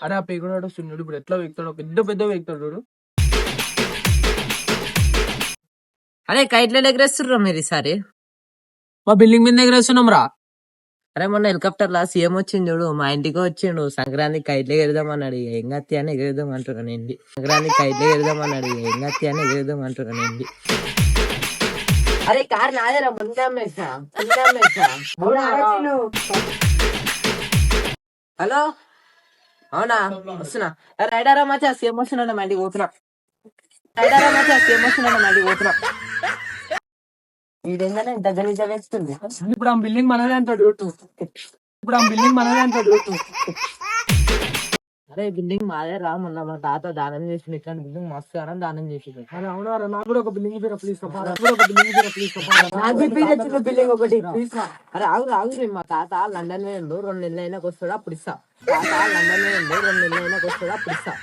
అరే ఆ పేగుడు వస్తున్నాడు ఇప్పుడు ఎట్లా వెక్తాడు పెద్ద పెద్ద వెక్తాడు చూడు. అరే కైట్ల ఎగరేస్తుర్రా మీరు ఈసారి. మా బిల్డింగ్ మీద ఎగరేస్తున్నాం రా. అరే మొన్న హెలికాప్టర్ లా సీఎం వచ్చింది చూడు, మా ఇంటికి వచ్చిండు. సంక్రాంతి కైట్లు ఎగరేద్దాం అన్నాడు. ఇక ఎంగత్తి అని ఎగరేద్దాం అంటున్నాను ఏంటి. సంక్రాంతి కైట్లు ఎగరేద్దాం అన్నాడు. ఇక ఎంగత్తి అని ఎగరేద్దాం అంటున్నాను ఏంటి. అరే కార్ నాదేరా, ముందే అమ్మేసా. హలో అవునా, వస్తున్నా. రైడరా మచ్చా సీఎం వస్తున్నాడు, మా ఇంటికి పోతున్నా. రైడరా మచ్చా సీఎం వస్తున్నాడు, మా ఇంటికి పోతున్నా. ఇదేంటనే ఇంత గలీజా వేస్తుంది. ఇప్పుడు ఆ బిల్డింగ్ మనదే అంటాడు చూడు. ఇప్పుడు ఆ బిల్డింగ్ మనదే అంటాడు చూడు. అరే బిల్డింగ్ మాదే రా, మొన్న మా తాత దానం చేసిండు. ఇట్లాంటి బిల్డింగ్ మస్తు అని దానం చేసిండు. అరే అవునా రా, నాకు కూడా ఒక బిల్డింగ్ పేరు ప్లీజ్ బిల్డింగ్ ఒకటి ప్లీజ్. అరే ఆగురు ఆగురు, మా తాత లండన్ వేయండు, 2 నెలలు అయినాక వస్తాడు అప్పుడు ఇస్తా. తాత లండన్ వేయండు, 2 నెలలు అయినాక వస్తాడు అప్పుడు ఇస్తా.